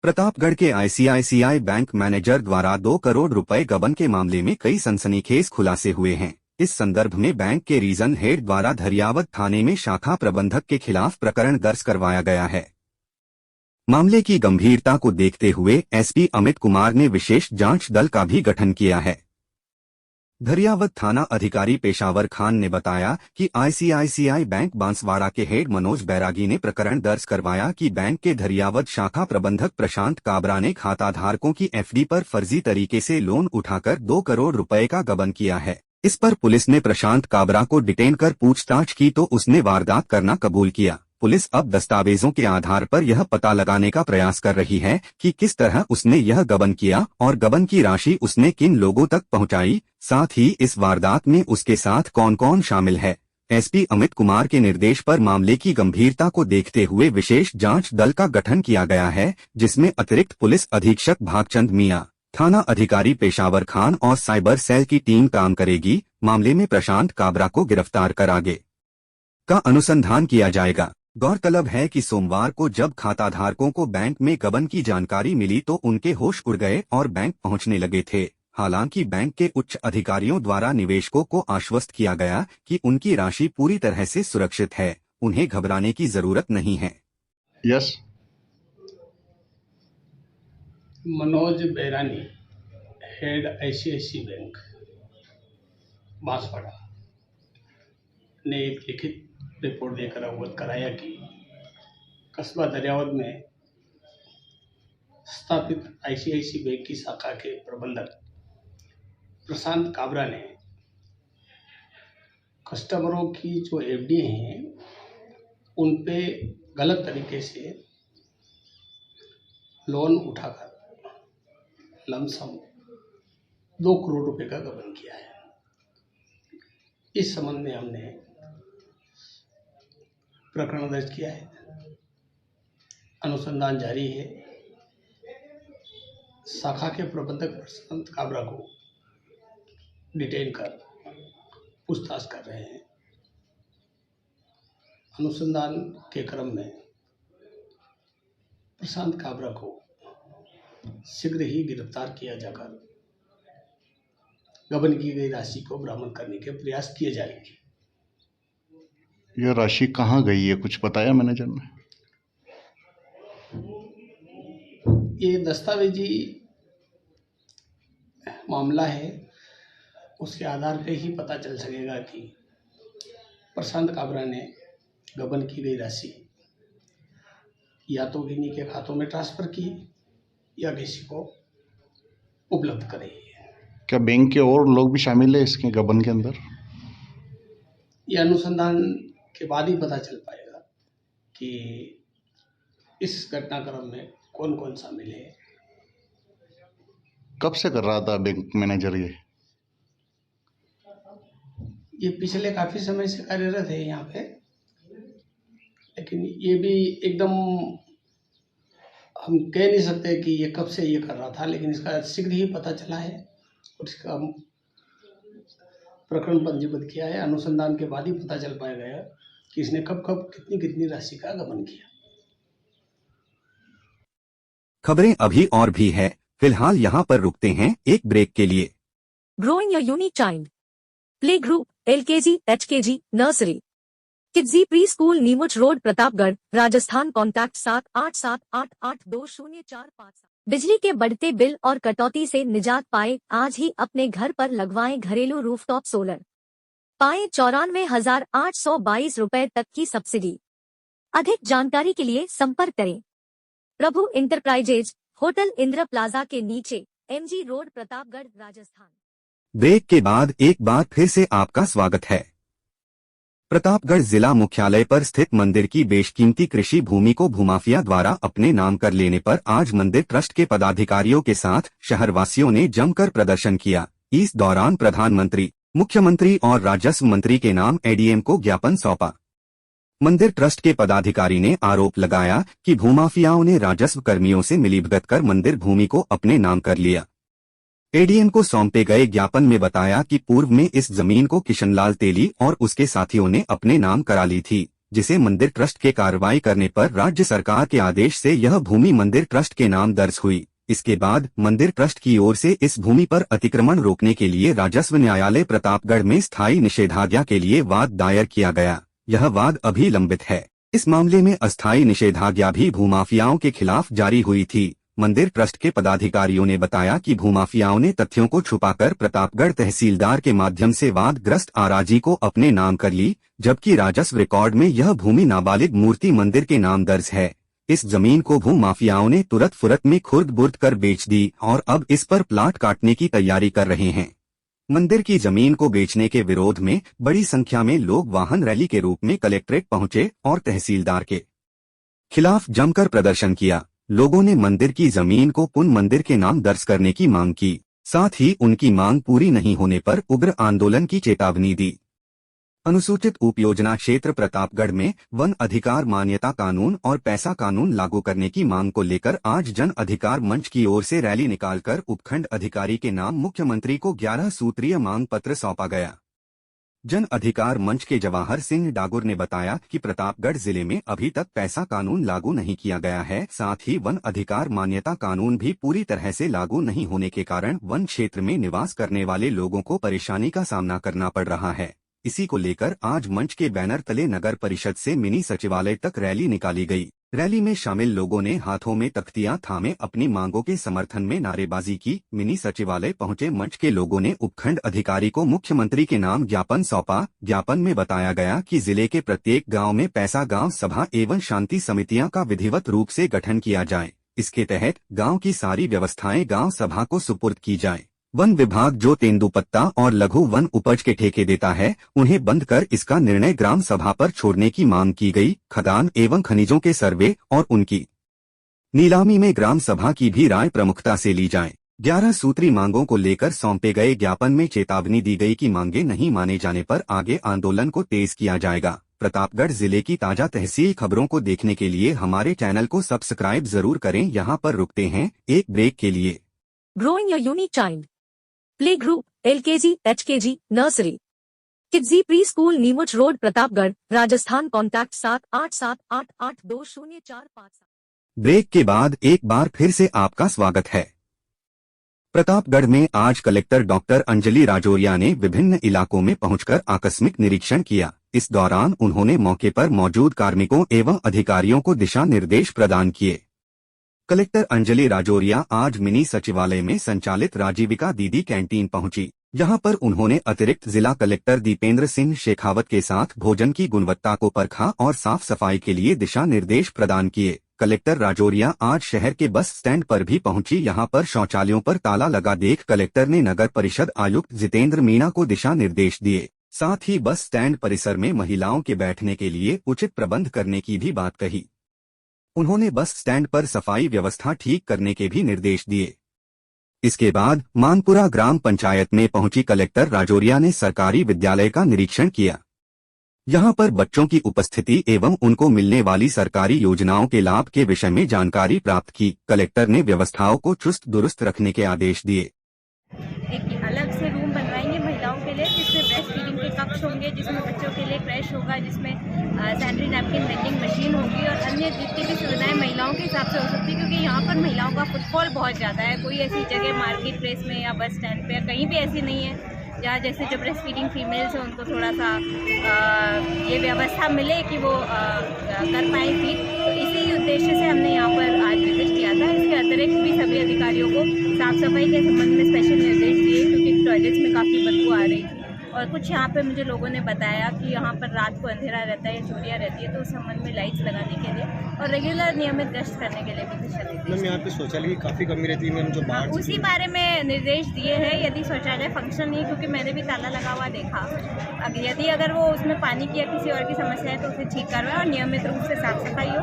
प्रतापगढ़ के ICICI bank manager द्वारा 2 करोड़ रुपए गबन के मामले में कई सनसनीखेज खुलासे हुए हैं। इस संदर्भ में बैंक के रीजन हेड द्वारा धरियावद थाने में शाखा प्रबंधक के खिलाफ प्रकरण दर्ज करवाया गया है। मामले की गंभीरता को देखते हुए एसपी अमित कुमार ने विशेष जांच दल का भी गठन किया है। धरियावद थाना अधिकारी पेशावर खान ने बताया कि आईसीआईसीआई बैंक बांसवाड़ा के हेड मनोज बैरागी ने प्रकरण दर्ज करवाया कि बैंक के धरियावद शाखा प्रबंधक प्रशांत काबरा ने खाताधारकों की एफडी पर फर्जी तरीके से लोन उठाकर 2 करोड़ रुपए का गबन किया है। इस पर पुलिस ने प्रशांत काबरा को डिटेन कर पूछताछ की तो उसने वारदात करना कबूल किया। पुलिस अब दस्तावेजों के आधार पर यह पता लगाने का प्रयास कर रही है कि किस तरह उसने यह गबन किया और गबन की राशि उसने किन लोगों तक पहुंचाई, साथ ही इस वारदात में उसके साथ कौन कौन शामिल है। एसपी अमित कुमार के निर्देश पर मामले की गंभीरता को देखते हुए विशेष जांच दल का गठन किया गया है, जिसमें अतिरिक्त पुलिस अधीक्षक भागचंद मियां, थाना अधिकारी पेशावर खान और साइबर सेल की टीम काम करेगी। मामले में प्रशांत काबरा को गिरफ्तार कर आगे का अनुसंधान किया जाएगा। गौरतलब है कि सोमवार को जब खाताधारकों को बैंक में गबन की जानकारी मिली तो उनके होश उड़ गए और बैंक पहुंचने लगे थे। हालांकि बैंक के उच्च अधिकारियों द्वारा निवेशकों को आश्वस्त किया गया कि उनकी राशि पूरी तरह से सुरक्षित है, उन्हें घबराने की जरूरत नहीं है। Yes, Manoj Barauni, head ICICI bank Banswara ने एक लिखित रिपोर्ट देकर अवगत कराया कि कस्बा दरियावद में स्थापित आईसीआईसीआई बैंक की शाखा के प्रबंधक प्रशांत काबरा ने कस्टमरों की जो एफडी हैं उन पे गलत तरीके से लोन उठाकर लमसम 2 करोड़ रुपए का गबन किया है। इस संबंध में हमने प्रकरण दर्ज किया है, अनुसंधान जारी है। शाखा के प्रबंधक प्रशांत काबरा को डिटेन कर पूछताछ कर रहे हैं। अनुसंधान के क्रम में प्रशांत काबरा को शीघ्र ही गिरफ्तार किया जाकर गबन की गई राशि को बरामद करने के प्रयास किए जाएंगे। यह राशि कहाँ गई है, कुछ बताया मैनेजर ने? ये दस्तावेजी मामला है, उसके आधार पे ही पता चल सकेगा कि प्रशांत काबरा ने गबन की गई राशि या तो किन्हीं के खातों में ट्रांसफर की या किसी को उपलब्ध कराई है। क्या बैंक के और लोग भी शामिल है इसके गबन के अंदर? यह अनुसंधान के बाद ही पता चल पाएगा कि इस घटनाक्रम में कौन कौन शामिल है। कब से कर रहा था बैंक मैनेजर ये पिछले काफ़ी समय से कार्यरत है यहाँ पे, लेकिन ये भी एकदम हम कह नहीं सकते कि ये कब से ये कर रहा था, लेकिन इसका शीघ्र ही पता चला है और इसका प्रकरण पंजीबद्ध किया है। अनुसंधान के बाद ही पता चल पाएगा कि इसने कब कब कितनी कितनी राशि का गबन किया। खबरें अभी और भी है, फिलहाल यहाँ पर रुकते हैं एक ब्रेक के लिए। Growing a unique child. Play group, LKG, HKG, Nursery. Kidsy Preschool Neemuch road Pratapgarh, Rajasthan. Contact 7878882045। बिजली के बढ़ते बिल और कटौती से निजात पाए, आज ही अपने घर पर लगवाएं घरेलू रूफटॉप सोलर। पाएं 94,822 रुपए तक की सब्सिडी। अधिक जानकारी के लिए संपर्क करें Prabhu enterprises, hotel Indra plaza के नीचे, MG road Pratapgarh, Rajasthan. Break के बाद एक बार फिर से आपका स्वागत है। प्रतापगढ़ जिला मुख्यालय पर स्थित मंदिर की बेशकीमती कृषि भूमि को भूमाफिया द्वारा अपने नाम कर लेने पर आज मंदिर ट्रस्ट के पदाधिकारियों के साथ शहरवासियों ने जमकर प्रदर्शन किया। इस दौरान प्रधानमंत्री, मुख्यमंत्री और राजस्व मंत्री के नाम एडीएम को ज्ञापन सौंपा। मंदिर ट्रस्ट के पदाधिकारी ने आरोप लगाया कि भूमाफियाओं ने राजस्व कर्मियों से मिलीभगत कर मंदिर भूमि को अपने नाम कर लिया। एडीएम को सौंपे गए ज्ञापन में बताया कि पूर्व में इस जमीन को किशनलाल तेली और उसके साथियों ने अपने नाम करा ली थी, जिसे मंदिर ट्रस्ट के कार्रवाई करने पर राज्य सरकार के आदेश से यह भूमि मंदिर ट्रस्ट के नाम दर्ज हुई। इसके बाद मंदिर ट्रस्ट की ओर से इस भूमि पर अतिक्रमण रोकने के लिए राजस्व न्यायालय प्रतापगढ़ में स्थायी निषेधाज्ञा के लिए वाद दायर किया गया। यह वाद अभी लंबित है। इस मामले में अस्थायी निषेधाज्ञा भी भूमाफियाओं के खिलाफ जारी हुई थी। मंदिर ट्रस्ट के पदाधिकारियों ने बताया कि भूमाफियाओं ने तथ्यों को छुपाकर प्रतापगढ़ तहसीलदार के माध्यम से वादग्रस्त आराजी को अपने नाम कर ली, जबकि राजस्व रिकॉर्ड में यह भूमि नाबालिग मूर्ति मंदिर के नाम दर्ज है। इस जमीन को भूमाफियाओं ने तुरंत फुरत में खुर्द बुर्द कर बेच दी और अब इस पर प्लाट काटने की तैयारी कर रहे हैं। मंदिर की जमीन को बेचने के विरोध में बड़ी संख्या में लोग वाहन रैली के रूप में कलेक्ट्रेट पहुंचे और तहसीलदार के खिलाफ जमकर प्रदर्शन किया। लोगों ने मंदिर की जमीन को पुनः मंदिर के नाम दर्ज करने की मांग की। साथ ही उनकी मांग पूरी नहीं होने पर उग्र आंदोलन की चेतावनी दी। अनुसूचित उपयोजना क्षेत्र प्रतापगढ़ में वन अधिकार मान्यता कानून और पैसा कानून लागू करने की मांग को लेकर आज जन अधिकार मंच की ओर से रैली निकालकर उपखंड अधिकारी के नाम मुख्यमंत्री को 11 सूत्रीय मांग पत्र सौंपा गया। जन अधिकार मंच के जवाहर सिंह डागुर ने बताया कि प्रतापगढ़ जिले में अभी तक पैसा कानून लागू नहीं किया गया है। साथ ही वन अधिकार मान्यता कानून भी पूरी तरह से लागू नहीं होने के कारण वन क्षेत्र में निवास करने वाले लोगों को परेशानी का सामना करना पड़ रहा है। इसी को लेकर आज मंच के बैनर तले नगर परिषद से मिनी सचिवालय तक रैली निकाली गई। रैली में शामिल लोगों ने हाथों में तख्तियां थामे अपनी मांगों के समर्थन में नारेबाजी की। मिनी सचिवालय पहुंचे मंच के लोगों ने उपखंड अधिकारी को मुख्यमंत्री के नाम ज्ञापन सौंपा। ज्ञापन में बताया गया कि जिले के प्रत्येक गांव में पैसा गांव सभा एवं शांति समितियां का विधिवत रूप से गठन किया जाए। इसके तहत गांव की सारी व्यवस्थाएं गांव सभा को सुपुर्द की जाए। वन विभाग जो तेंदुपत्ता और लघु वन उपज के ठेके देता है, उन्हें बंद कर इसका निर्णय ग्राम सभा पर छोड़ने की मांग की गई। खदान एवं खनिजों के सर्वे और उनकी नीलामी में ग्राम सभा की भी राय प्रमुखता से ली जाए। 11 सूत्री मांगों को लेकर सौंपे गए ज्ञापन में चेतावनी दी गई कि मांगे नहीं माने जाने पर आगे आंदोलन को तेज किया जाएगा। प्रतापगढ़ जिले की ताजा तहसील खबरों को देखने के लिए हमारे चैनल को सब्सक्राइब जरूर करें। यहाँ पर रुकते हैं एक ब्रेक के लिए। Growing your unique child. Play group, LKG, HKG, Nursery. Kidzi Preschool Neemuch road Pratapgarh, Rajasthan. Contact 7878882045। Break के बाद एक बार फिर से आपका स्वागत है। प्रतापगढ़ में आज कलेक्टर डॉक्टर अंजलि राजौरिया ने विभिन्न इलाकों में पहुंचकर आकस्मिक निरीक्षण किया। इस दौरान उन्होंने मौके पर मौजूद कार्मिकों एवं अधिकारियों को दिशा निर्देश प्रदान किए। कलेक्टर अंजलि राजौरिया आज मिनी सचिवालय में संचालित राजीविका दीदी कैंटीन पहुंची। यहां पर उन्होंने अतिरिक्त जिला कलेक्टर दीपेंद्र सिंह शेखावत के साथ भोजन की गुणवत्ता को परखा और साफ सफाई के लिए दिशा निर्देश प्रदान किए। कलेक्टर राजौरिया आज शहर के बस स्टैंड पर भी पहुंची। यहां पर शौचालयों पर ताला लगा देख कलेक्टर ने नगर परिषद आयुक्त जितेंद्र मीणा को दिशा निर्देश दिए। साथ ही बस स्टैंड परिसर में महिलाओं के बैठने के लिए उचित प्रबंध करने की भी बात कही। उन्होंने बस स्टैंड पर सफाई व्यवस्था ठीक करने के भी निर्देश दिए। इसके बाद मानपुरा ग्राम पंचायत में पहुंची कलेक्टर राजौरिया ने सरकारी विद्यालय का निरीक्षण किया। यहां पर बच्चों की उपस्थिति एवं उनको मिलने वाली सरकारी योजनाओं के लाभ के विषय में जानकारी प्राप्त की। कलेक्टर ने व्यवस्थाओं को चुस्त दुरुस्त रखने के आदेश दिए। एक अलग से रूम बनवाएंगे महिलाओं के लिए, जिसमें ब्रेस्ट फीडिंग के कक्ष होंगे, जिसमें बच्चों के लिए क्रैश होगा, जिसमें सैनिटरी नैपकिन वेंडिंग मशीन होगी और अन्य जितनी भी सुविधाएं महिलाओं के हिसाब से हो सकती है, क्योंकि यहाँ पर महिलाओं का फुटफॉल बहुत ज़्यादा है। कोई ऐसी जगह मार्केट प्लेस में या बस स्टैंड पे या कहीं भी ऐसी नहीं है जहाँ जैसे जो ब्रेस्ट फीडिंग फीमेल्स हैं उनको थोड़ा सा ये व्यवस्था मिले कि वो कर पाएँ फीड। तो इसी उद्देश्य से हमने यहाँ पर आज विजिट किया था। इसके अतिरिक्त भी सभी अधिकारियों को साफ सफाई के संबंध में स्पेशल निर्देश दिए, क्योंकि टॉयलेट्स में काफ़ी बदबू आ रही थी। और कुछ यहाँ पे मुझे लोगों ने बताया कि यहाँ पर रात को अंधेरा रहता है या चोरियाँ रहती है, तो उस संबंध में लाइट्स लगाने के लिए और रेगुलर नियमित गश्त करने के लिए भी दिशा निर्देश। यहाँ पे शौचालय की काफ़ी कमी रहती है जो बाहर, उसी बारे में निर्देश दिए हैं। यदि शौचालय फंक्शन नहीं, क्योंकि मैंने भी ताला लगा हुआ देखा, यदि अगर वो उसमें पानी की या किसी और की समस्या है तो उसे ठीक करवाएं और नियमित रूप से साफ सफाई हो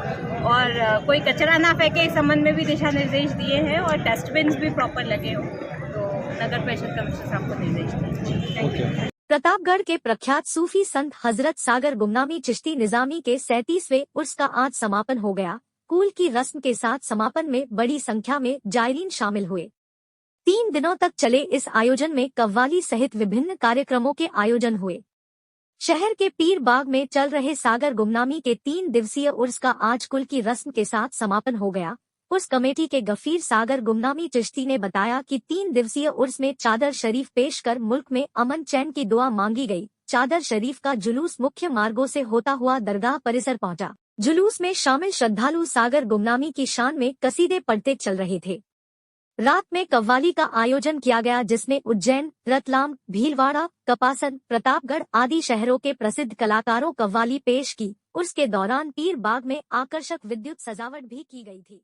और कोई कचरा ना फेंके, इस संबंध में भी दिशा निर्देश दिए हैं और डस्टबिन भी प्रॉपर लगे हो, तो नगर परिषद कमिश्नर साहब को निर्देश दिए। प्रतापगढ़ के प्रख्यात सूफी संत हजरत सागर गुमनामी चिश्ती निजामी के 37वें उर्स का आज समापन हो गया। कुल की रस्म के साथ समापन में बड़ी संख्या में जायरीन शामिल हुए। 3 दिनों तक चले इस आयोजन में कव्वाली सहित विभिन्न कार्यक्रमों के आयोजन हुए। शहर के पीर बाग में चल रहे सागर गुमनामी के 3 दिवसीय उर्स का आज कुल की रस्म के साथ समापन हो गया। उर्स कमेटी के गफीर सागर गुमनामी चिश्ती ने बताया कि 3 दिवसीय उर्स में चादर शरीफ पेश कर मुल्क में अमन चैन की दुआ मांगी गई। चादर शरीफ का जुलूस मुख्य मार्गों से होता हुआ दरगाह परिसर पहुंचा। जुलूस में शामिल श्रद्धालु सागर गुमनामी की शान में कसीदे पढ़ते चल रहे थे। रात में कव्वाली का आयोजन किया गया, जिसमें उज्जैन, रतलाम, भीलवाड़ा, कपासन, प्रतापगढ़ आदि शहरों के प्रसिद्ध कलाकारों कव्वाली पेश की। उर्स के दौरान पीर बाग में आकर्षक विद्युत सजावट भी की गई थी।